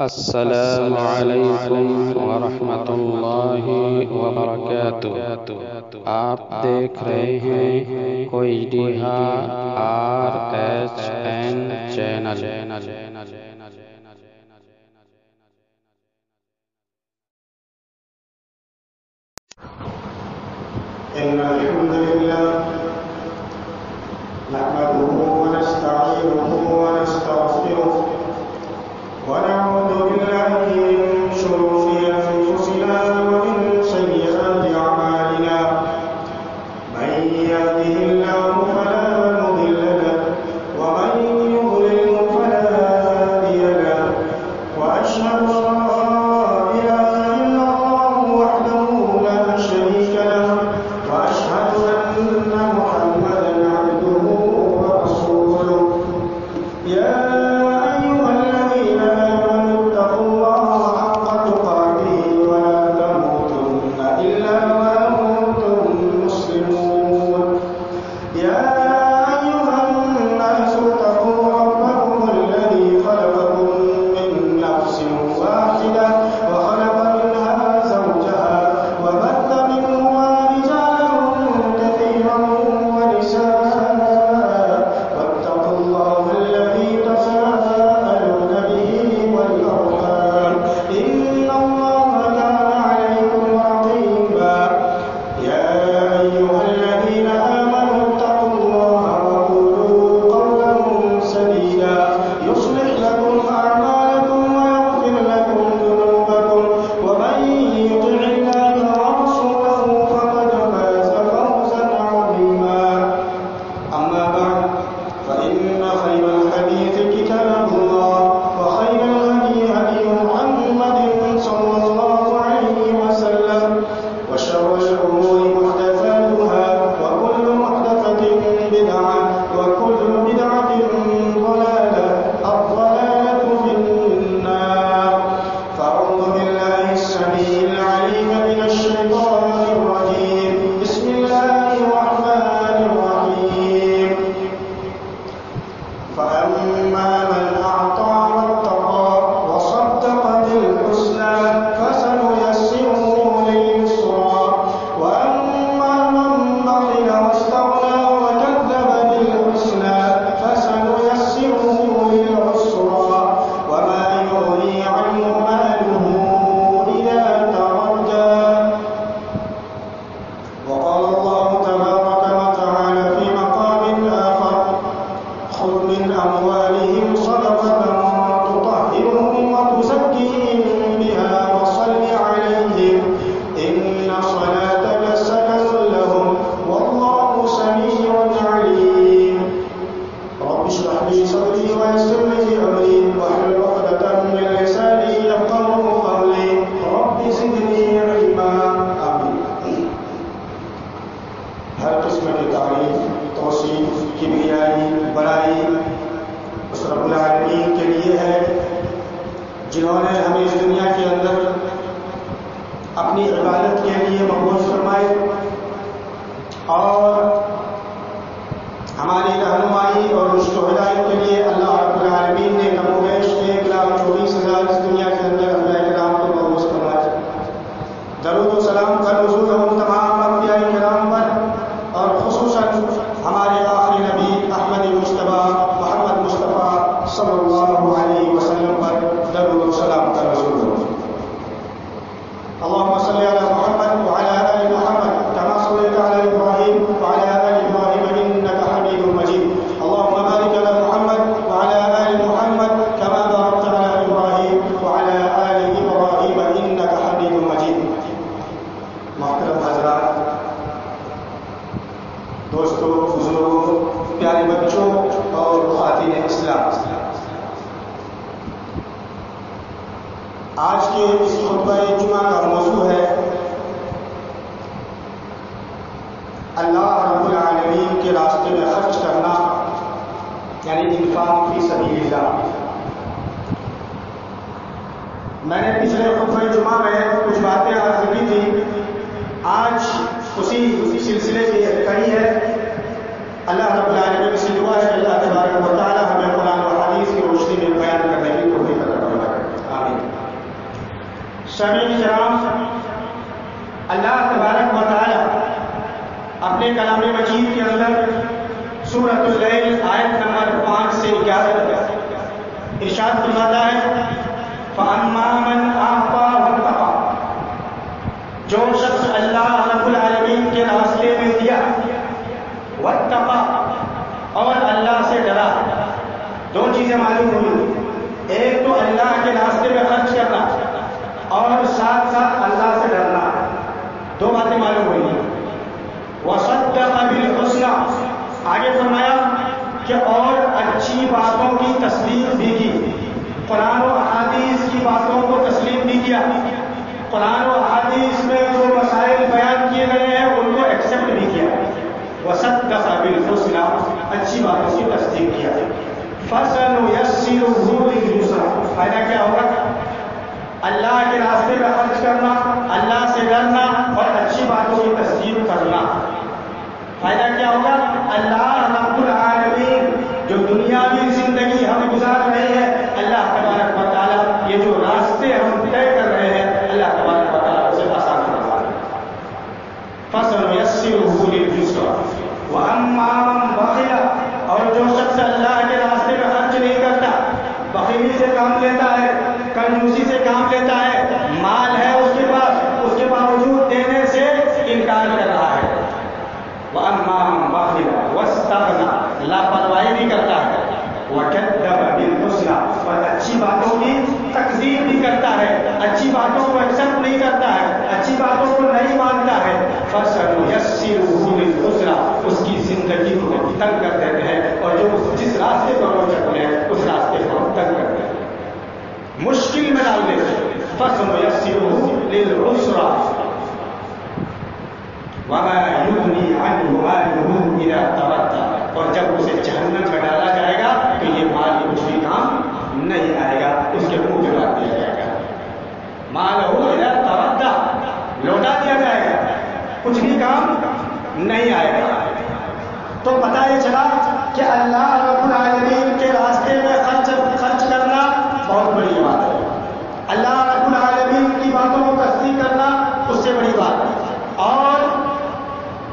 السلام علیکم ورحمۃ اللہ وبرکاتہ۔ آپ دیکھ رہے ہیں کوئی RSN چینل۔ إن الحمد لله نحمده ونستعينه ونستغفره ونعوذ بالله من شرور أنفسنا ومن سيئات أعمالنا من يهده الله فلا مضل له ومن يضلل فلا هادي له وأشهد أن لا إله إلا الله وحده لا شريك له وأشهد أن محمدا عبده ورسوله يا أيها الذين آمنوا اتقوا الله حق تقاته ولا تموتن إلا وأنتم مسلمون يا أيها الناس اتقوا ربكم الذي خلقكم من نفس واحدة وخلق منها زوجها وبث منهما رجالا كثيرا ونساء واتقوا الله الذي تساءلون به والأرحام إن الله كان عليكم رقيبا يا أيها الذين آمنوا اتقوا الله وقولوا قولا سديدا يصلح لكم أعمالكم ويغفر لكم ذنوبكم ومن يطع الله ورسوله فقد فاز فوزا عظيما أما بعد فإن خير الحديث كتاب الله وخير الهدي هدي محمد صلى الله عليه وسلم وشر الأمور محدثاتها وكل محدثة بدعة وكل بدعة ضلالة الضلالة في النار فأعوذ بالله السميع العليم من الشيطان الرجيم بسم الله الرحمن الرحيم فأما من أعطى واتقى وصدق بالحسنى فسنيسره لليسرى وأما من بخل واستغنى وكذب بالحسنى فسنيسره للعسرى وما يغني عنه ماله إذا تردى وقال الله تبارك وتعالى في مقام آخر خذ من أموالهم صدقة تطهرهم وتزكيهم بها وصل عليهم إن صلاتك سكن لهم والله سميع عليم رب اشرح لي صدري ويسر لي أمري واحلل عقدة من لساني يفقهوا قولي رب زدني علما آمين۔ ہر قسم کی تعریف توصیف کبریائی بڑائی اس رب العالمین کے لیے ہے جنہوں نے ہمیں اس دنیا کے اندر اپنی عبادت کے لیے مبعوث فرمائے اور ہماری رہنمائی اور رشد و ہدایت کے لیے اللہ رب العالمین نے کم و بیش 1,24,000 اس دنیا کے اندر انبیاء کرام کو مبعوث فرمائے۔ درود و سلام کا نزول ہم تمام انبیاء کرام پر اور خصوصاً ہمارے آخری نبی احمد مصطفیٰ محمد مصطفیٰ صلی اللہ علیہ وسلم پر درود و سلام کا نزول ہو۔ اللهم صل على محمد وعلى آل محمد كما صليت على إبراهيم وعلى آل إبراهيم إنك حميد مجيد اللهم بارك على محمد وعلى آل محمد كما باركت على إبراهيم وعلى آل إبراهيم إنك حميد مجيد۔ محترم حضرات، دوستوں، بزرگوں، پیارے بچوں اور خواتین اسلام، آج کے اس خطبہ جمعہ کا موضوع ہے اللہ رب العالمین کے راستے میں خرچ کرنا، یعنی انفاق فی سبیل اللہ۔ میں نے پچھلے خطبہ جمعہ میں کچھ باتیں عرض کی تھی، آج اسی سلسلے کی کڑی ہے۔ اللہ رب العالمین سے دعا ہے کہ اللہ تبارک و تعالی ہمیں قرآن و حدیث کی روشنی میں بیان کرنے کی توفیق عطا فرمائے، آمین۔ سامعین کرام، اللہ تبارک و تعالی اپنے کلام مجید کے اندر سورۃ اللیل آیت نمبر 5 سے 11 تک ارشاد فرماتا ہے فَأَمَّا مَنْ أَعْطَىٰ وَاتَّقَىٰ، جو شخص اللہ رب العالمین کے راستے میں دیا، وَاتَّقَىٰ اور اللہ سے ڈرا. دو چیزیں معلوم ہوئی، ایک تو اللہ کے راستے میں خرچ کرنا اور ساتھ ساتھ اللہ سے ڈرنا. دو باتیں معلوم ہوئی. وَصَدَّقَ بِالْحُسْنَىٰ، آگے فرمایا کہ اور اچھی باتوں کی تصدیق بھی کی، قرآن و احادیث کی باتوں کو تسلیم بھی کیا، قرآن و احادیث میں جو مسائل بیان کیے گئے ہیں ان کو ایکسیپٹ بھی کیا. وَصَدَّقَ بِالْحُسْنَىٰ، اچھی باتوں کی تصدیق کیا. فَسَنُيَسِّرُهُ لِلْيُسْرَىٰ، فائدہ کیا ہوگا؟ اللہ کے راستے میں خرچ کرنا، اللہ سے ڈرنا اور اچھی باتوں کی تصدیق کرنا. فائدہ کیا ہوگا؟ اللہ رب العالمین جو دنیاوی زندگی ہم گزار رہے ہیں، اللہ تبارک و تعالیٰ یہ جو راستے ہم طے کر رہے ہیں، اللہ تبارک و تعالیٰ اسے آسان کروا دے. فَسَنُيَسِّرُهُ لِلْيُسْرَىٰ وَأَمَّا مَنْ بَخِلَ، اور جو شخص اللہ کے راستے میں خرچ نہیں کرتا، بخیلی سے کام لیتا ہے، کنجوسی سے کام لیتا ہے، مال ہے اس کے باوجود دینے سے انکار کر رہا ہے. وَأَمَّا مَنْ بَخِلَ وَاسْتَغْنَىٰ، لاپرواہی بھی کرتا ہے. وَكَذَّبَ بِالْحُسْنَىٰ، اور اچھی باتوں کی تکذیب بھی کرتا ہے، اچھی باتوں کو ایکسپٹ نہیں کرتا ہے، اچھی باتوں کو نہیں مانتا ہے. فَسَنُيَسِّرُهُ لِلْعُسْرَىٰ، اس کی زندگی کو تنگ کر دیتے ہیں، اور جو جس راستے پر وہ چل رہے ہیں اس راستے کو ہم تنگ کر دیتے ہیں، مشکل میں ڈال دیتے ہیں. فَسَنُيَسِّرُهُ لِلْعُسْرَىٰ وَمَا يُغْنِي عَنْهُ مَالُهُ إِذَا تَرَدَّىٰ، اور جب اسے جہنم میں ڈالا جائے گا تو یہ مال کچھ بھی کام نہیں آئے گا، اس کے منہ پہ ڈال دیا جائے گا. مَالُهُ إِذَا تَرَدَّىٰ، لوٹا دیا جائے گا، کچھ بھی کام نہیں آئے گا. تو پتہ یہ چلا کہ اللہ رب العالمین کے راستے میں خرچ کرنا بہت بڑی بات ہے. اللہ رب العالمین کی باتوں کو تصدیق کرنا اس سے بڑی بات ہے. اور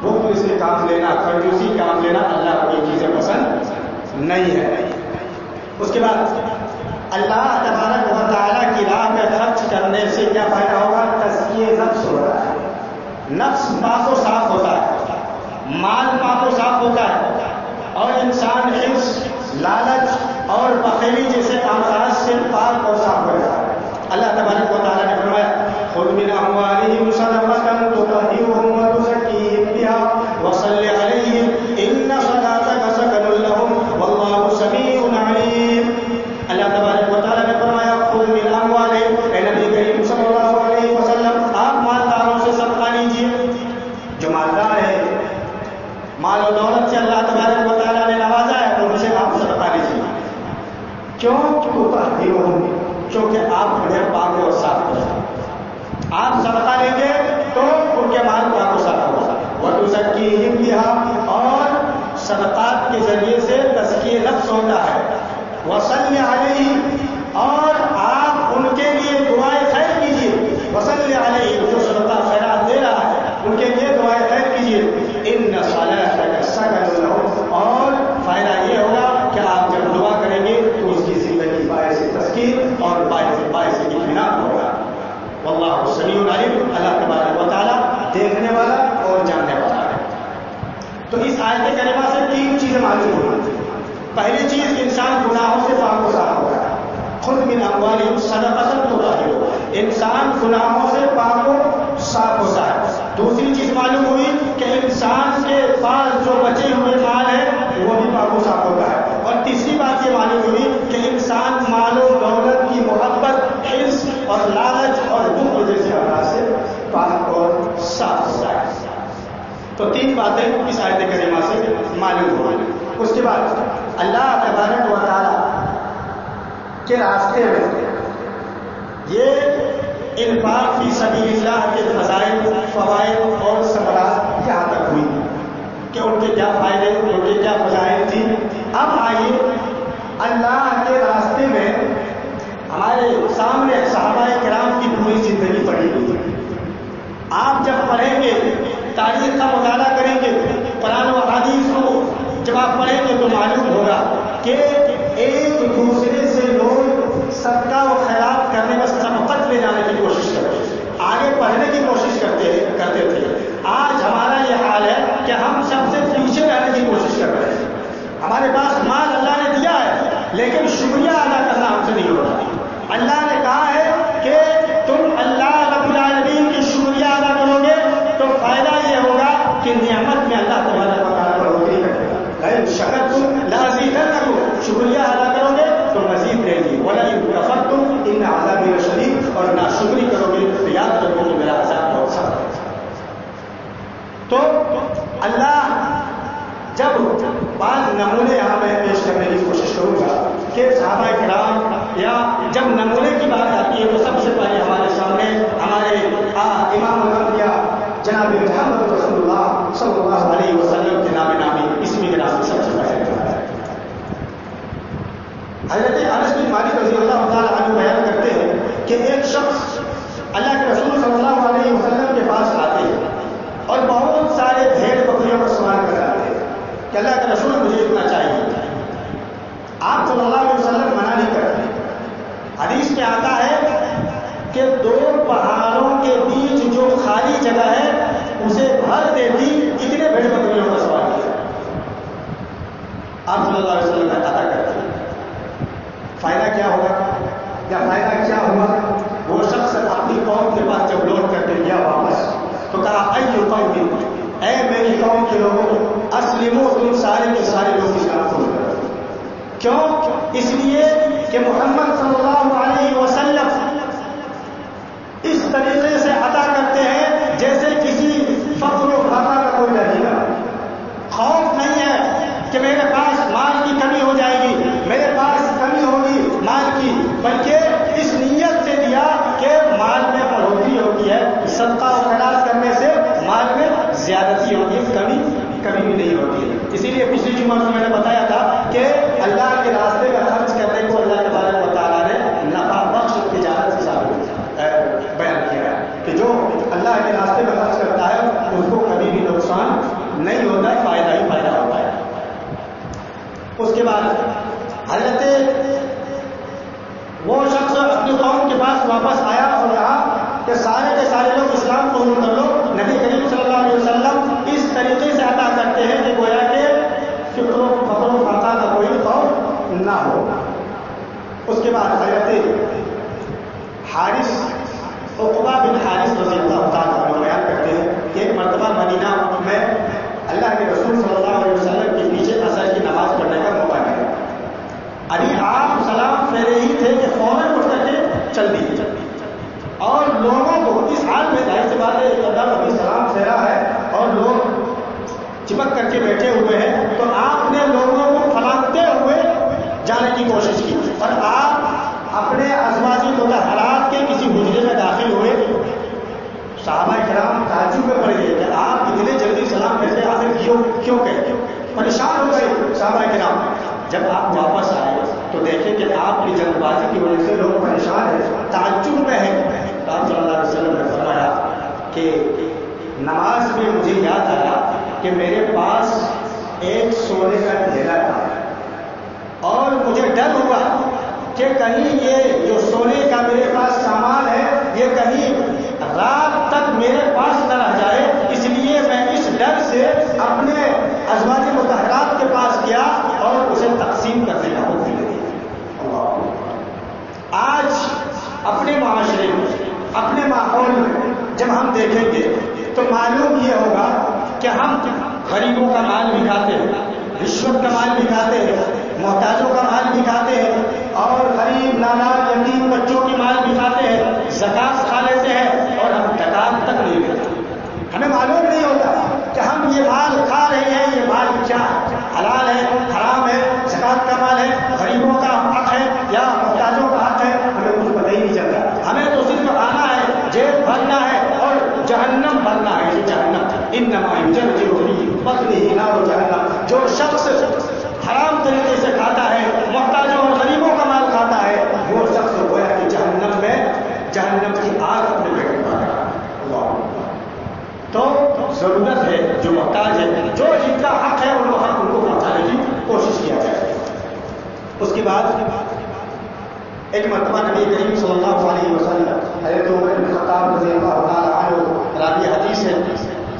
بخل سے کام لینا، کنجوسی کام لینا، اللہ کو یہ چیزیں پسند نہیں ہے. اس کے بعد اللہ تبارک و تعالیٰ کی راہ میں خرچ کرنے سے کیا فائدہ ہوگا؟ تزکیہ نفس ہوتا ہے، نفس پاک و صاف ہوتا ہے، مال پاک و صاف ہوتا ہے، اور انسان حرص، لالچ اور بخیلی جیسے امراض سے پاک اور صاف ہو جاتا ہے. اللہ تبارک و تعالیٰ نے فرمایا خذ من اموالهم صدقة تطهرهم وتزكيهم بها وصل عليهم ان صلاتك سكن لهم والله سميع عليم. اللہ تبارک و تعالیٰ نے فرمایا خذ من اموالهم، اے نبی کریم صلی اللہ علیہ وسلم آپ مالداروں سے صدقہ لیجیے. جو مالدار ہے، مال و دولت سے اللہ تبارک و تعالیٰ نے نوازا ہے، تو ان سے آپ صدقہ لیجیے. کیوں؟ تطہرهم، کیونکہ آپ انہیں پاک اور صاف کر دیں. آپ صدقہ لیں گے تو ان کے مال پاک و صاف ہوگا. وَتُزَكِّيهِمْ بِهَا، اور صدقات کے ذریعے سے تزکیہ نفس ہوتا ہے. وَصَلِّ عَلَيْهِمْ، اور آپ ان کے لیے دعائیں خیر کیجیے. وَصَلِّ عَلَيْهِمْ، جو صدقہ خیرات دے رہا ہے ان کے لیے دعائیں خیر کیجیے. إِنَّ صَلَاتَكَ سَكَنٌ لَهُمْ، اور فائدہ یہ ہوگا کہ آپ جب دعا کریں گے تو اس کی زندگی باعث تذکیر اور باعث اطمینان ہوگا. واللہ سمیع علیم، اللہ تبارک و تعالیٰ دیکھنے والا اور جاننے والا ہے. تو اس آیت کریمہ سے تین چیزیں معلوم ہوئی. پہلی چیز، انسان گناہوں سے پاک و صاف ہوگا. خذ من اموالہم صدقۃ تطہرہم، انسان گناہوں سے پاک و صاف ہوتا ہے. دوسری چیز معلوم ہوئی کہ انسان کے پاس جو بچے ہوئے مال ہے وہ بھی پاک و صاف ہوتا ہے. اور تیسری بات یہ معلوم ہوئی کہ انسان مال و دولت کی محبت، حرص اور لالچ اور بخل جیسے امراض سے پاک اور صاف ہوتا ہے. تو تین باتیں اس آیت کریمہ سے معلوم ہوئی. اس کے بعد اللہ تبارک و تعالیٰ کے راستے میں یہ انفاق فی سبیل اللہ کے فضائل، فوائد اور ثمرات یہاں تک ہوئی کہ ان کے کیا فائدے، ان کے کیا فضائل تھی. اب آئیے اللہ کے راستے میں ہمارے سامنے صحابہ کرام کی پوری زندگی زندگی پڑی ہوئی ہے. آپ جب پڑھیں گے، تاریخ کا مطالعہ کریں گے، قرآن و حدیث کو جب آپ پڑھیں گے تو معلوم ہوگا کہ ایک دوسرے سے لوگ صدقہ و خیرات کرنے میں سبقت لے جانے کی کوشش کرتے ہیں، آگے پڑھنے کی کوشش کرتے تھے. آج ہمارا یہ حال ہے کہ ہم سب سے پیچھے رہنے کی کوشش کر رہے ہیں. ہمارے پاس مال اللہ نے دیا ہے لیکن شکریہ ادا کرنا ہم سے نہیں ہو رہا. اللہ نے کہا ہے کہ تم اللہ رب العالمین کی شکریہ ادا کرو گے تو فائدہ یہ ہوگا کہ نعمت میں اللہ تبارک و تعالیٰ بڑھوتری کرے گا. شکرتم لازیدنکم، شکریہ ادا کرو گے تو مزید دے گی. ولئن کفرتم ان عذابی لشدید، اور ناشکری کرو گے تو یاد رکھو کہ میرا عذاب بہت سخت ہے. تو اللہ جب بعض نمونے یہاں میں پیش کرنے کی کوشش کروں گا کہ صحابہ کرام یا جب نمونے کی بات آتی ہے تو سب سے پہلے ہمارے سامنے ہمارے امام الانبیاء جناب محمد رسول اللہ صلی اللہ علیہ وسلم کے نام نامی اسمی کے نام سب سے پہلے حضرت انس بن مالک رضی اللہ تعالیٰ عنہ بیان کرتے ہیں کہ ایک شخص اللہ کے رسول صلی اللہ علیہ وسلم کے پاس آتے ہیں اور بہت سارے بھیڑ بکریوں پر سوال کر جاتے ہیں کہ اللہ کے رسول مجھے اتنا چاہیے. آپ صلی اللہ علیہ وسلم منع نہیں کرتے. حدیث میں آتا ہے کہ 2 پہاڑوں کے بیچ جو خالی جگہ ہے اسے بھر دیتی اتنے بھیڑ بکریوں کا سوال کیا. آپ صلی اللہ علیہ وسلم کا عطا کرتے ہیں. فائدہ کیا ہوگا یا فائدہ کیا ہوا؟ وہ شخص اپنی قوم کے پاس جب لوٹ کر کے گیا واپس تو کہا ایو قوم، اے میری قوم کے لوگوں، اسلمو، تم سارے کے سارے لوگ اسلام قبول کرو. کیوں؟ اس لیے کہ محمد صلی اللہ علیہ وسلم اس طریقے سے عطا کرتے ہیں جیسے کسی فقر و فاقہ کا کوئی ڈر نہیں. خوف نہیں ہے کہ میرے پاس مال کی کمی ہو جائے گی، میرے پاس کمی ہوگی مال کی، بلکہ اس نیت سے دیا کہ مال میں بڑھوتری ہوتی ہے، صدقہ و خیرات کرنے سے مال میں زیادتی ہوتی ہے، کمی بھی نہیں ہوتی ہے. اسی لیے پچھلی جمعہ میں نے بتایا تھا کہ اللہ کے راستے میں خرچ کرنے کو اللہ تبارک و تعالیٰ نے نفع بخش تجارت کے ساتھ بیان کیا ہے کہ جو اللہ کے راستے میں خرچ کرتا ہے اس کو کبھی بھی نقصان نہیں ہوتا ہے، فائدہ ہی فائدہ ہوتا ہے. اس کے بعد حضرت وہ شخص اپنی قوم کے پاس واپس آیا اور کہا کہ سارے کے سارے لوگ اسلام قبول کر لو. نبی کریم صلی اللہ علیہ وسلم اس طریقے سے عطا کرتے ہیں کہ گویا کہ فقر و فاقہ کا کوئی خوف نہ ہو. اس کے بعد حضرت حارث عقبہ بن حارث رضی اللہ تعالیٰ عنہ بیان کرتے ہیں کہ ایک مرتبہ مدینہ میں اللہ کے رسول صلی اللہ علیہ وسلم کے پیچھے عصر کی نماز پڑھنے کا موقع ملا. ابھی آپ سلام پھیرے ہی تھے کہ فوراً اٹھ کر کے چل دیے اور لوگوں کو اس حال میں ظاہر سی بات ہے ابھی سلام پھیرا ہے اور لوگ چپک کر کے بیٹھے ہوئے ہیں تو آپ نے لوگوں کو پھلانگتے ہوئے جانے کی کوشش کی اور آپ اپنے ازواجی مطہرات کے کسی حجرے میں داخل ہوئے. صحابہ کرام تعجب میں پڑ گئے کہ آپ اتنے جلدی سلام پھیرتے آخر کیوں کہ پریشان ہو گئے صحابہ کرام. جب آپ واپس آئے تو دیکھیں کہ آپ کی جلد بازی کی وجہ سے لوگ پریشان ہیں، تعجب میں ہیں. آپ صلی اللہ علیہ وسلم نے فرمایا کہ نماز میں مجھے یاد آیا کہ میرے پاس ایک سونے کا ڈھیلا تھا اور مجھے ڈر ہوا کہ کہیں یہ جو سونے کا میرے پاس سامان ہے یہ کہیں رات تک میرے پاس نہ رہ جائے، اس لیے میں اس ڈر سے اپنے ازواج مطہرات کے پاس گیا اور اسے تقسیم کرنے کا حکم دیا. آج اپنے معاشرے میں اپنے ماحول میں جب ہم دیکھیں گے تو معلوم یہ ہوگا کہ ہم غریبوں کا مال بھی کھاتے ہیں، رشوت کا مال بھی کھاتے ہیں، محتاجوں کا مال بھی کھاتے ہیں اور غریب نادار یتیم بچوں کی مال بھی کھاتے ہیں، زکات کھا لیتے ہیں اور ہم زکات تک نہیں دیتے. ہمیں معلوم نہیں ہوتا کہ ہم یہ مال کھا رہے ہیں، یہ مال کیا ہے، حلال ہے، حرام ہے، زکات کا مال ہے، غریبوں کا حق ہے یا محتاجوں کا حق ہے، ہمیں کچھ پتہ ہی نہیں چلتا. ہمیں تو صرف آنا ہے، جیب بھرنا ہے اور جہنم بھرنا ہے. جہنم انما یجرجر فی بطنہ نار جہنم. جو شخص حرام طریقے سے کھاتا ہے، محتاجوں اور غریبوں کا مال کھاتا ہے، وہ شخص گویا کہ جہنم کی آگ اپنے ضرورت ہے، جو محتاج ہے، جو جن کا حق ہے ان حق ان کو پہنچانے کی کوشش کیا جائے۔ اس کے بعد ایک مرتبہ نبی کریم صلی اللہ علیہ وسلم حضرت عمر بن خطاب رضی اللہ تعالیٰ عنہ راوی حدیث ہے،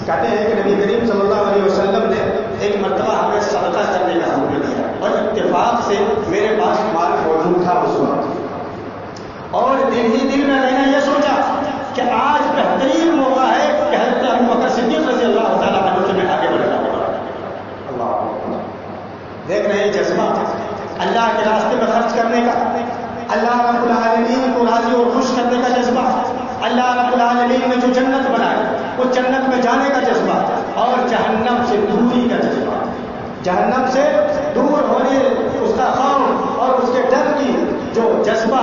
کہتے ہیں کہ نبی کریم صلی اللہ علیہ وسلم نے ایک مرتبہ ہمیں صدقہ کرنے کا حکم دیا اور اتفاق سے میرے پاس مال موجود تھا اس وقت، اور دل ہی دل میں میں نے یہ سوچا کہ آج بہترین موقع ہے کہ حضرت ابوبکر صدیق رضی اللہ تعالیٰ عنہ سے میں آگے بڑھ جاؤں۔ اللہ دیکھ رہے ہیں جذبہ اللہ کے راستے میں خرچ کرنے کا، اللہ رب العالمین کو راضی اور خوش کرنے کا جذبہ، اللہ رب العالمین نے جو جنت بنائی اس جنت میں جانے کا جذبہ، اور جہنم سے دوری کا جذبہ، جہنم سے دور ہونے اس کا خوف اور اس کے ڈر کی جو جذبہ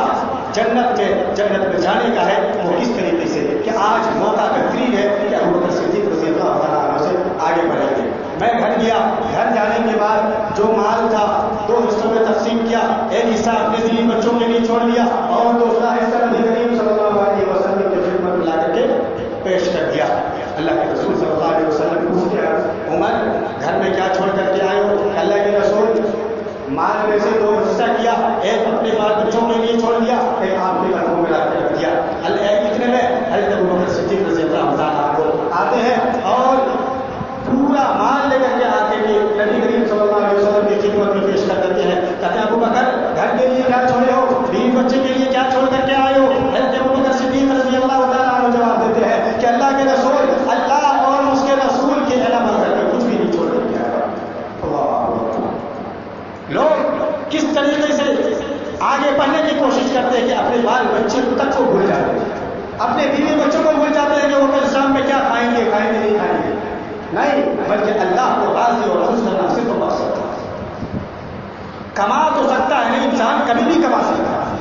جنت میں جانے کا ہے، وہ کس طریقے سے کہ آج موقع بہترین ہے کہ ابوبکر صدیق رضی اللہ تعالیٰ عنہ سے آگے بڑھیں گے۔ میں گھر گیا، گھر جانے کے بعد جو مال تھا 2 حصوں میں تقسیم کیا، ایک حصہ اپنے دلی بچوں کے لیے چھوڑ دیا اور دوسرا حصہ نبی کریم صلی اللہ علیہ وسلم کی خدمت میں لا کر کے پیش کر دیا۔ اللہ کے رسول صلی اللہ علیہ وسلم پوچھتے ہیں عمر گھر میں کیا چھوڑ کر کے آئے ہو؟ اللہ کے رسول مال میں سے 2 حصہ کیا، ایک اپنے بال بچوں کے لیے چھوڑ دیا، ایک آپ نے قدموں میں لا کے رکھ دیا۔ اتنے میں حضرت ابوبکر صدیق رضی اللہ تعالیٰ عنہ آتے ہیں اور پورا مال لے کر کے آتے کہ نبی کریم صلی اللہ علیہ وسلم کی خدمت میں پیش کر دیتے ہیں۔ کہتے ہیں ابوبکر گھر کے لیے کیا چھوڑے ہو؟ بیوی بچے کے لیے کیا چھوڑ کر کے آئے ہو؟ حضرت ابوبکر صدیق رضی اللہ تعالیٰ عنہ جواب دیتے ہیں کہ اللہ کے رسول، اللہ اور اس کے رسول کے علاوہ گھر میں کچھ بھی نہیں چھوڑ کر کے آیا۔ لوگ کس طریقے سے آگے بڑھنے کی کوشش کرتے ہیں کہ اپنے بال بچے تک کو بھول جاتے ہیں، اپنے بیوی بچوں کو بھول جاتے ہیں کہ وہ کل شام میں کیا کھائیں گے نہیں کھائیں گے، نہیں، بلکہ اللہ کو راضی اور خوش کرنا سے تو مقصد ہے۔ کما تو سکتا ہے نہیں، انسان کبھی بھی کما سکتا ہے،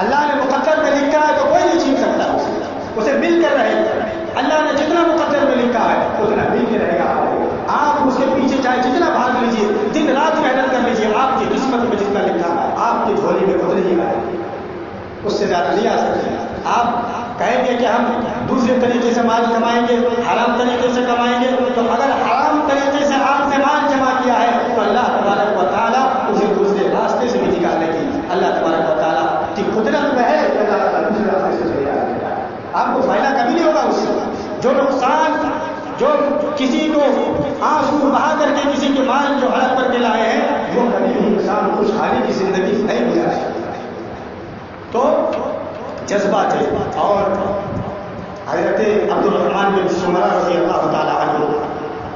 اللہ نے مقدر میں لکھا ہے تو کوئی نہیں چھین سکتا اسے مل کر رہے گا۔ اللہ نے جتنا مقدر میں لکھا ہے اتنا مل کے رہے گا۔ آپ اس کے پیچھے چاہے جتنا بھاگ لیجیے، دن رات محنت کر لیجیے، آپ کی قسمت میں جتنا لکھا ہے آپ کی جھولی میں خود نہیں آئے، اس سے زیادہ نہیں آ سکتے۔ آپ کہیں گے کہ ہم دوسرے طریقے سے مال کمائیں گے، حرام طریقے سے کمائیں گے، تو اگر حرام طریقے سے آپ نے مال جمع کیا ہے تو اللہ تبارک و تعالیٰ اسے دوسرے راستے سے بھی نکالنے کی اللہ تبارک و تعالیٰ کی قدرت میں ہے کہ اللہ تعالیٰ دوسرے راستے سے چلے جائے گا۔ آپ کو فائدہ کبھی نہیں ہوگا اس سے۔ جو نقصان جو کسی کو آنسو بہا کر کے کسی کے مال جو ہڑپ کر کے لائے ہیں، وہ کبھی بھی انسان خوشحالی کی زندگی نہیں گزارے۔ تو جذبات ہے۔ اور حضرت عبد الرحمن بن سمرہ رضی اللہ تعالیٰ عنہ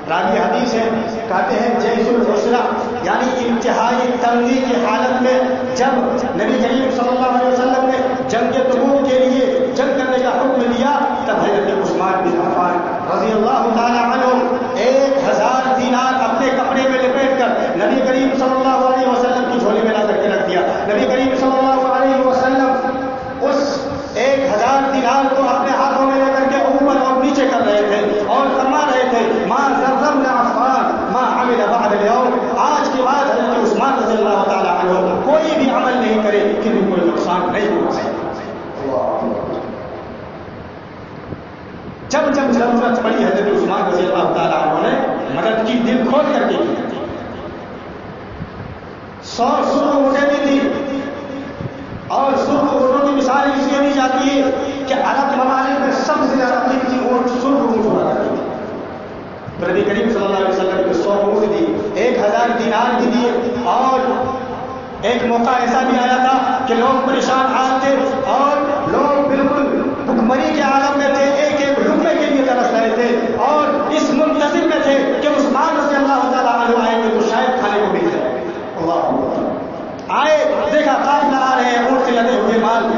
راوی حدیث ہے، کہتے ہیں جیش العسرہ یعنی انتہائی تنگی کی حالت میں جب نبی کریم صلی اللہ علیہ وسلم نے جنگ تبوک کے لیے جنگ کرنے کا حکم دیا، تب حضرت عثمان بن عفان رضی اللہ تعالیٰ عنہ 1000 دینار اپنے کپڑے میں لپیٹ کر نبی کریم صلی اللہ علیہ وسلم کی جھولی میں لا کر کے رکھ دیا۔ نبی کریم صلی اللہ علیہ وسلم اس 1000 دینار کو اپنے ہاتھوں میں لے کر کے اوپر اور نیچے کر رہے تھے اور فرما رہے تھے ما ضررنا عفان ما عمل بعد اليوم، آج کے بعد حضرت عثمان رضی اللہ تعالیٰ عنہ کوئی بھی عمل نہیں کرے کہ کوئی نقصان نہیں ہو سکے۔ جب جب ضرورت پڑی حضرت عثمان رضی اللہ تعالیٰ عنہ نے مدد کی، دل کھول کر کے 100 سرخ اونٹیں بھی تھی، اور سرخ اونٹوں کی مثال اس لیے دی جاتی ہے کہ عرب ممالک میں سب سے زیادہ قیمتی اونٹ سرخ اونٹ ہوا کرتے تھے۔ تو نبی کریم صلی اللہ علیہ وسلم نے 100 اونٹ دی، 1000 دینار بھی دیے، اور ایک موقع ایسا بھی آیا تھا کہ لوگ پریشان حال تھے اور لوگ بالکل بھکمری کے عالم میں تھے، ایک ایک لقمے کے لیے ترس رہے تھے اور اس منتظر میں تھے کہ عثمان رضی اللہ تعالیٰ عنہ آئیں گے تو شاید کھانے کو مل جائے۔ اللہ آئے، دیکھا قافلہ آ رہے ہیں اونٹ سے لدے ہوئے مال،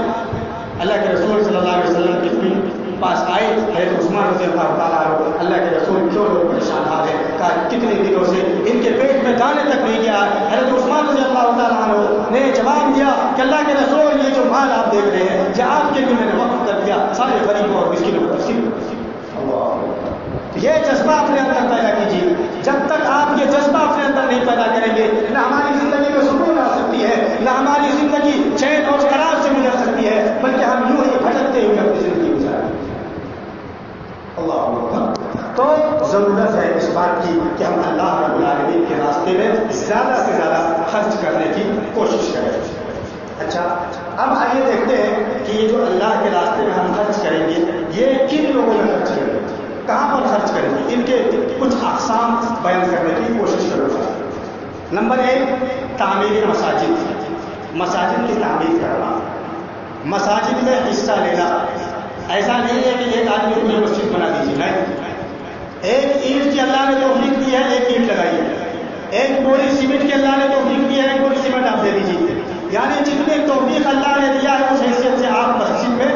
اللہ کے رسول صلی اللہ علیہ وسلم کے پاس آئے حضرت عثمان رضی اللہ تعالیٰ عنہ، اللہ کے رسول کیوں لوگ پریشان حال ہیں، کہا کتنے دنوں سے ان کے پیٹ میں دانے تک نہیں گیا۔ حضرت عثمان رضی اللہ تعالیٰ عنہ نے جواب دیا کہ اللہ کے رسول یہ جو مال آپ دیکھ رہے ہیں یہ آپ کے لیے میں نے وقف کر دیا، سارے غریبوں اور مسکینوں کو تقسیم کر دیا۔ یہ جذبہ اپنے اندر پیدا کیجیے۔ جب تک آپ یہ جذبہ اپنے اندر نہیں پیدا کریں گے، نہ ہماری زندگی میں سکون آ سکتی ہے، نہ ہماری زندگی چین اور قرار سے گزر سکتی ہے، بلکہ ہم یوں ہی بھٹکتے ہوئے اپنی زندگی گزاریں۔ اللہ تو ضرورت ہے اس بات کی کہ ہم اللہ رب العالمین کے راستے میں زیادہ سے زیادہ خرچ کرنے کی کوشش کریں۔ اچھا، اب آئیے دیکھتے ہیں کہ یہ جو اللہ کے راستے میں ہم خرچ کریں گے یہ کن لوگوں میں خرچ کریں گے، کہاں پر خرچ کریں گے، ان کے کچھ اقسام بیان کرنے کی کوشش کروں گا۔ نمبر 1، تعمیر مساجد، مساجد کی تعمیر کرنا، مساجد میں حصہ لینا۔ ایسا نہیں ہے کہ ایک آدمی کو یہ مسجد بنا دیجیے، نہیں، ایک اینٹ کی اللہ نے توفیق دی ہے، ایک اینٹ لگائیے، ایک بوری سیمنٹ کی اللہ نے توفیق دی ہے، ایک بوری سیمنٹ آپ دے دیجیے، یعنی جتنے توفیق اللہ نے دیا ہے اس حیثیت سے آپ مسجد میں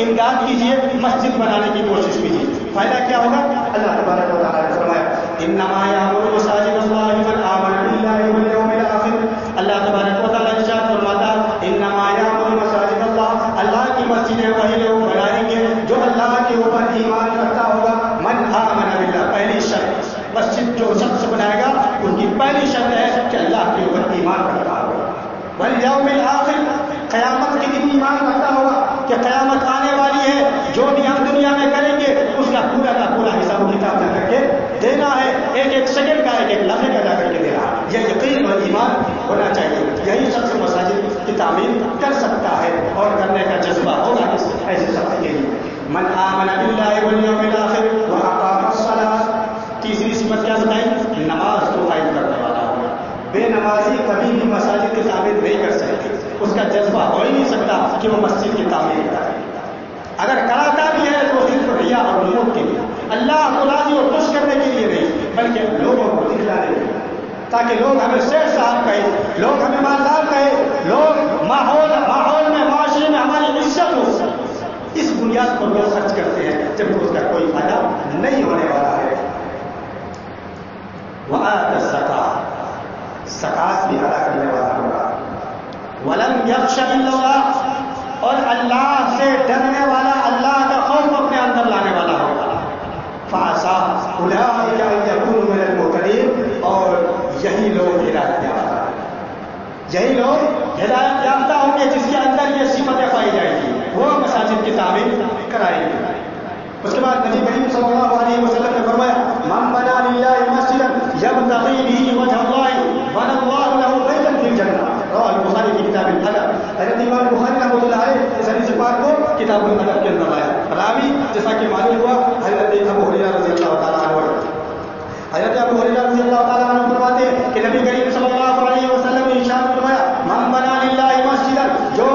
امداد کیجیے، مسجد بنانے کی کوشش کیجیے۔ فائدہ کیا ہوگا؟ اللہ تبارک و تعالیٰ نے فرمایا انما یعمر مساجد اللہ من آمن باللہ والیوم الآخر۔ اللہ تبارک و تعالیٰ ارشاد فرماتا انما یعمر مساجد اللہ، اللہ کی مسجدیں وہی لوگ بنائیں گے جو اللہ کے اوپر ایمان رکھتا ہوگا، من آمن باللہ، پہلی شرط، مسجد جو شخص بنائے گا ان کی پہلی شرط ہے کہ اللہ کے اوپر ایمان رکھتا ہوگا، والیوم الآخر، قیامت کے دن ایمان رکھتا ہوگا کہ قیامت آنے والی ہے، جو بھی ہم دنیا میں کریں گے اس کا پورا حساب و کتاب جا کر کے دینا ہے، ایک ایک سیکنڈ کا ایک ایک لمحے کا جا کر کے دینا ہے، یہ یقین اور ایمان ہونا چاہیے۔ یہی شخص مساجد کی تعمیر کر سکتا ہے اور کرنے کا جذبہ ہوگا اس ایسے شخص کے لیے۔ من آمن باللہ والیوم الآخر واقام الصلاۃ، تیسری صفت کیا بتائی؟ نماز کو قائم کرنے والا ہوگا۔ بے نمازی کبھی بھی مساجد کی تعمیر نہیں کر سکتی، اس کا جذبہ ہو ہی نہیں سکتا کہ وہ مسجد کی تعمیر کرے، اگر کراتا بھی ہے تو صرف ریا اور لوگ کے لیے، اللہ کو راضی اور خوش کرنے کے لیے نہیں بلکہ لوگوں کو دکھلانے کے لیے، تاکہ لوگ ہمیں شیخ صاحب کہے، لوگ ہمیں مالدار کہے، لوگ ماحول میں معاشرے میں ہماری عزت ہو۔ اس بنیاد پر لوگ خرچ کرتے ہیں جبکہ اس کا کوئی فائدہ نہیں ہونے والا ہے۔ وآت الزکاۃ، زکات بھی ادا کرنے والا ہوگا۔ ولم یخش الا اللہ، اور اللہ سے ڈرنے والا، اللہ کا خوف اپنے اندر لانے والا ہوگا۔ فعسیٰ اولئک ان یکونوا من المہتدین، اور یہی لوگ ہدایت یافتہ، یہی لوگ ہدایت یافتہ ہوں گے جس کے اندر یہ صفتیں پائی جائیں گی، وہ مساجد کی تعمیر کرائیں گے۔ اس کے بعد نبی کریم صلی اللہ علیہ وسلم نے فرمایا من بنا للہ مسجدا یبتغی بہ وجہ اللہ بنى اللہ لہ بیتا فی الجنہ، رواه البخاری کی کتاب الادب۔ حضرت امام بخاری رحمۃ اللہ علیہ اس حدیث پاک کو کتاب الادب کے اندر لایا۔ راوی جیسا کہ معلوم ہوا حضرت ابو ہریرہ رضی اللہ تعالیٰ عنہ، حضرت ابو ہریرہ رضی اللہ تعالیٰ عنہ فرماتے ہیں کہ نبی کریم صلی اللہ علیہ وسلم نے ارشاد فرمایا من بنا للہ مسجدا، جو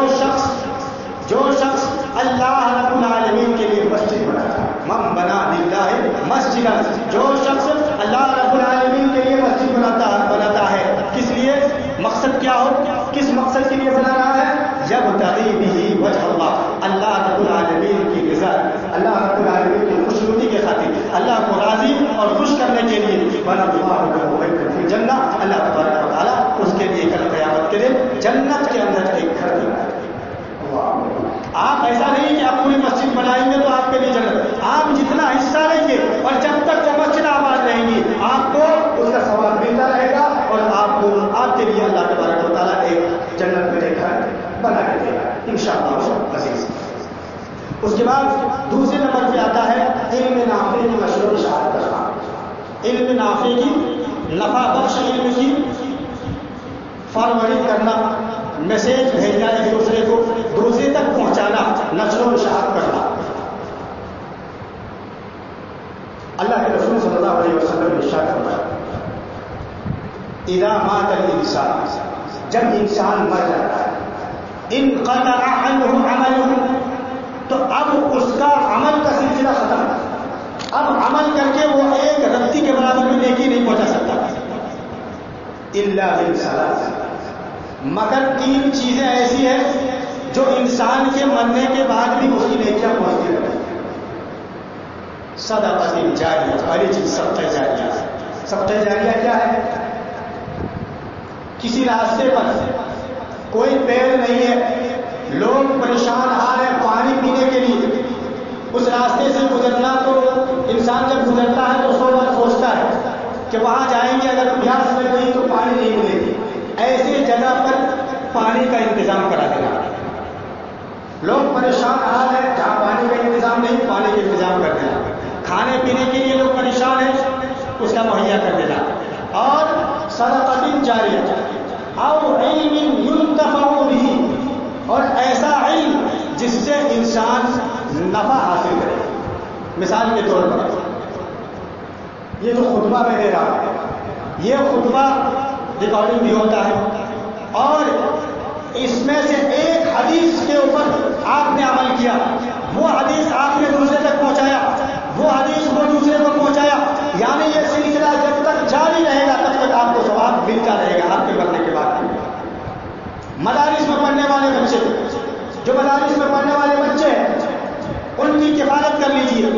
شخص اللہ رب العالمین کے لیے مسجد بناتا ہے، من بنا للہ مسجدا، جو شخص اللہ رب العالمین کے لیے مسجد بناتا ہے، کس لیے؟ مقصد کیا ہو، کس مقصد کے لیے بنا رہا ہے؟ یبتغی بہ وجہ اللہ، اللہ رب العالمین کی رضا، اللہ رب العالمین کی خوشنودی کے خاطر، اللہ کو راضی اور خوش کرنے کے لیے، بنى اللہ لہ بیتا فی الجنہ، اللہ تبارک و تعالیٰ اس کے لیے کل قیامت کے دن جنت کے اندر ایک گھر دیتا ہے۔ آپ ایسا نہیں کہ آپ پوری مسجد بنائیں گے تو آپ کے لیے جنت، آپ جتنا حصہ لیں گے اور جب تک وہ مسجد آباد رہیں گی آپ کو اس کا ثواب ملتا رہے گا، اور آپ کے لیے اللہ تبارک و تعالیٰ ایک جنت میں ایک گھر بنا کے دے گا انشاءاللہ عزیز۔ اس کے بعد دوسرے نمبر پہ آتا ہے علم نافع کی مشہور اشاعت کرنا، علم نافع کی، نفع بخش علم کی فارورڈ کرنا، میسج بھیجنا، ایک دوسرے کو دوسرے تک پہنچانا، نشر و اشاعت کرنا۔ اللہ کے رسول صلی اللہ علیہ وسلم نے ارشاد فرمایا اذا مات الانسان، جب انسان مر جاتا ہے، انقطع عنہ عملہ، تو اب اس کا عمل کا سلسلہ ختم، اب عمل کر کے وہ ایک رتی کے برابر بھی نیکی نہیں پہنچا سکتا، الا من ثلاث، مگر تین چیزیں ایسی ہیں جو انسان کے مرنے کے بعد بھی اس کی نیکیاں پہنچتی رہتی ہیں۔ صدقۃ جاریہ، پہلی چیز صدقہ جاریہ۔ صدقہ جاریہ کیا ہے؟ کسی راستے پر کوئی پیڑ نہیں ہے، لوگ پریشان آ رہے ہیں پانی پینے کے لیے، اس راستے سے گزرنا، تو انسان جب گزرتا ہے تو 100 بار سوچتا ہے کہ وہاں جائیں گے، اگر پیاس لگ گئی تو پانی نہیں ملے گی، ایسی جگہ پر پانی کا انتظام کرا دینا۔ لوگ پریشان آ رہے ہیں، جہاں پانی کا انتظام نہیں، پانی کا انتظام کر دینا۔ کھانے پینے کے لیے لوگ پریشان ہیں، اس کا مہیا کر دینا، اور صدقۃ جاریہ او علم ينتفع به، اور ایسا علم جس سے انسان نفع حاصل کرے۔ مثال کے طور پر یہ جو خطبہ میں دے رہا ہوں، یہ خطبہ ریکارڈنگ بھی ہوتا ہے، اور اس میں سے ایک حدیث کے اوپر آپ نے عمل کیا، وہ حدیث آپ نے دوسرے تک پہنچایا، وہ حدیث وہ دوسرے کو پہنچایا، یعنی یہ سلسلہ جب تک جاری رہے گا تب تک آپ کو ثواب ملتا رہے گا آپ کے مرنے کے بعد۔ مدارس میں پڑھنے والے بچے، جو مدارس میں پڑھنے والے بچے ہیں، ان کی کفالت کر لیجئے،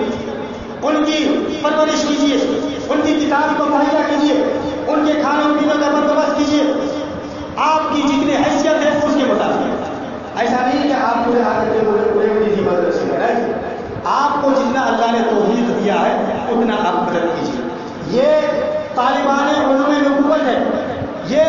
ان کی پرورش کیجیے، ان کی کتاب کو مہیا کیجیے، ان کے کھانوں پینے کا بندوبست کیجیے، آپ کی جتنی حیثیت ہے اس کے مطابق۔ ایسا نہیں کہ آپ پورے آ کر کے مدرسے میں، آپ کو جتنا اللہ نے توفیق دیا ہے اتنا آپ مدد کیجیے۔ یہ طالبان علوم نبوت ہے، یہ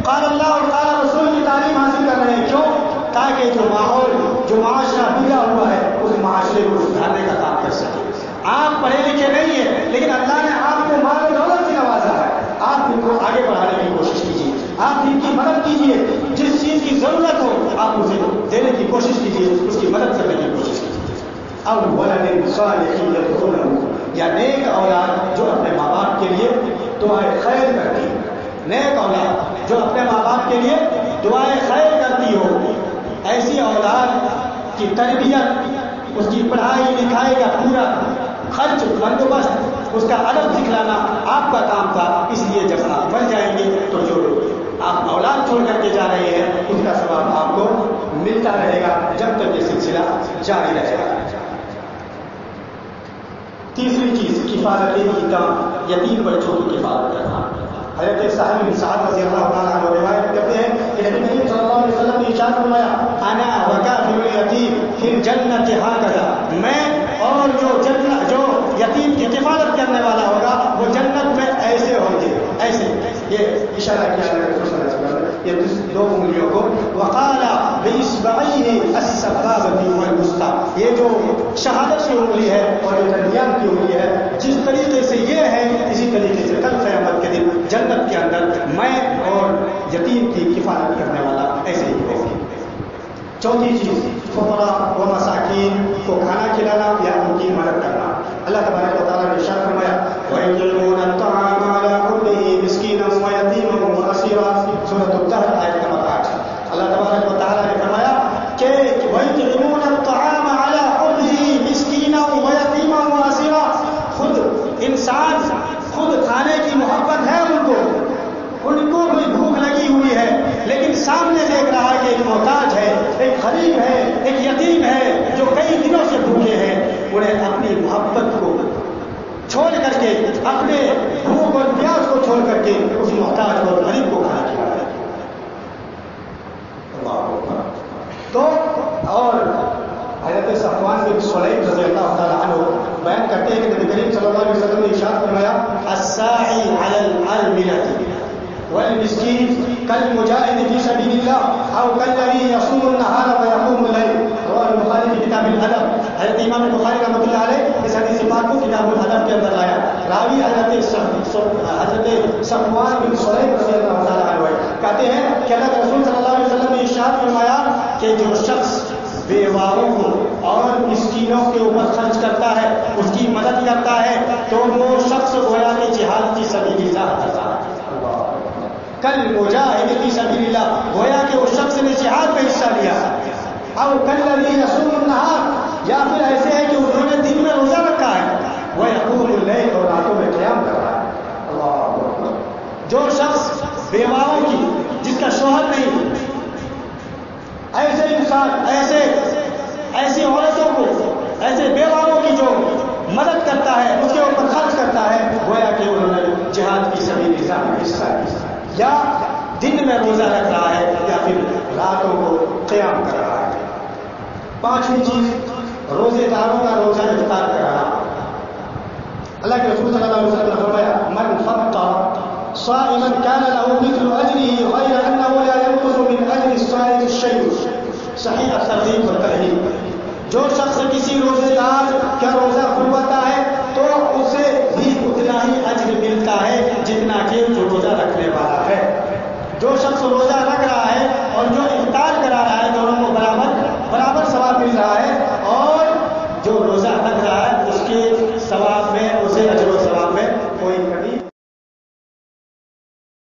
قال اللہ اور قال رسول کی تعلیم حاصل کر رہے ہیں۔ کیوں؟ تاکہ جو ماحول، جو معاشرہ بگڑا ہوا ہے، اس معاشرے کو سدھارنے کا کام کر سکے۔ آپ پڑھے لکھے نہیں ہیں، لیکن اللہ نے آپ کو مال و دولت سے نوازا ہے، آپ ان کو آگے بڑھانے کی کوشش کیجیے، آپ ان کی مدد کیجیے، جس چیز کی ضرورت ہو آپ اسے دینے کی کوشش کیجیے، اس کی مدد کرنے کی کوشش کیجیے۔ اب ولد صالح یدعو، یا نیک اولاد جو اپنے ماں باپ کے لیے دعائے خیر کرتی ہے، نیک اولاد جو اپنے ماں باپ کے لیے دعائے خیر کرتی ہو، ایسی اولاد کی تربیت، اس کی پڑھائی لکھائی کا پورا خرچ بندوبست، اس کا ادب سکھلانا آپ کا کام تھا۔ اس لیے جب آپ بن جائیں گے تو جو آپ اولاد چھوڑ کر کے جا رہے ہیں اس کا ثواب آپ کو ملتا رہے گا جب تک یہ سلسلہ جاری رہے گا۔ تیسری چیز کفالت یتیم، یتیم بچوں کی کفالت کرنا۔ حضرت سہل بن سعد رضی اللہ تعالیٰ عنہ روایت کرتے ہیں کہ نبی کریم صلی اللہ علیہ وسلم نے ارشاد فرمایا، انا وکافل الیتیم فی الجنۃ ھکذا، میں اور جو یتیم کی کفالت کرنے والا ہوگا وہ جنت میں ایسے ہوں گے، ایسے۔ یہ اشارہ کیا ہے رسول صلی اللہ علیہ وسلم، یہ دو انگلیوں کو، وقال باصبعیہ السبابۃ والوسطی، یہ جو شہادت کی انگلی ہے اور یہ درمیان کی انگلی ہے، جس طریقے سے یہ ہے اسی طریقے سے کل قیامت کے دن جنت کے اندر میں اور یتیم کی کفالت کرنے والا ایسے ہی ہوگا۔ چوتھی چیز فقراء و مساکین کو کھانا کھلانا یا ان کی مدد کرنا۔ اللہ تبارک و تعالیٰ نے ارشاد فرمایا، وَيُطْعِمُونَ الطَّعَامَ عَلَىٰ حُبِّهِ مِسْكِينًا وَيَتِيمًا وَأَسِيرًا، سورۃ الدہر آیت نمبر 8۔ اللہ تبارک و تعالیٰ نے فرمایا کہ وَيُطْعِمُونَ الطَّعَامَ عَلَىٰ حُبِّهِ مِسْكِينًا وَيَتِيمًا وَأَسِيرًا، خود انسان خود کھانے کی محبت ہے ان کو بھی بھوک لگی ہوئی ہے، لیکن سامنے دیکھ رہا ہے کہ ایک محتاج ہے، ایک غریب ہے، ایک یتیم ہے جو کئی دنوں سے بھوکے ہیں، انہیں اپنی محبت کو چھوڑ کر کے، اپنے بھوک اور پیاس کو چھوڑ کر کے اس محتاج اور غریب کو کھانا کھلانا ہے۔ تو اور حضرت صفوان بن سلیم رضی اللہ تعالیٰ عنہ بیان کرتے ہیں کہ نبی کریم صلی اللہ علیہ وسلم نے ارشاد فرمایا، الساعی علی الارملۃ والمسکین کالمجاہد فی سبیل اللہ او کالذی یصوم النہار ویقوم اللیل، رواه البخاری کی کتاب الادب۔ حضرت امام بخاری رحمۃ اللہ علیہ اس حدیث پاک کو کتاب الادب کے اندر لایا۔ راوی حضرت صفوان بن سلیم رضی اللہ تعالیٰ عنہ کہتے ہیں کہ اللہ کے رسول صلی اللہ علیہ وسلم نے ارشاد فرمایا کہ جو شخص بیواؤں کو اور مسکینوں کے اوپر خرچ کرتا ہے، اس کی مدد کرتا ہے، تو وہ شخص گویا کہ جہاد کی سبیل اللہ کرتا ہے۔ کل مجاہد فی سبیل اللہ، گویا کہ اس شخص نے جہاد میں حصہ لیا۔ او کالذی یصوم النہار، یا پھر ایسے ہے کہ انہوں نے دن میں روزہ رکھا ہے، ویقوم اللیل، اور راتوں میں قیام کر رہا ہے۔ اللہ اکبر۔ جو شخص بیواؤں کی، جس کا شوہر نہیں، ایسے انسان، ایسی عورتوں کو، ایسے بیواؤں کی جو مدد کرتا ہے، اس کے اوپر خرچ کرتا ہے، گویا کہ انہوں نے جہاد کی سبیل اللہ میں حصہ لیا، یا دن میں روزہ رکھ رہا ہے یا پھر راتوں کو قیام کر رہا ہے۔ پانچویں چیز روزے داروں کا روزہ افطار کرانا۔ اللہ کے رسول صلی اللہ علیہ وسلم نے فرمایا، من فطر صائما كان له مثل اجره غير انه لا ينقص من اجر الصائم شيء، صحیح الترغیب والترہیب۔ جو شخص کسی روزے دار کا روزہ کھلواتا ہے تو اسے بھی اتنا ہی اجر حکیم جو روزہ رکھنے والا ہے. جو شخص روزہ رکھ رہا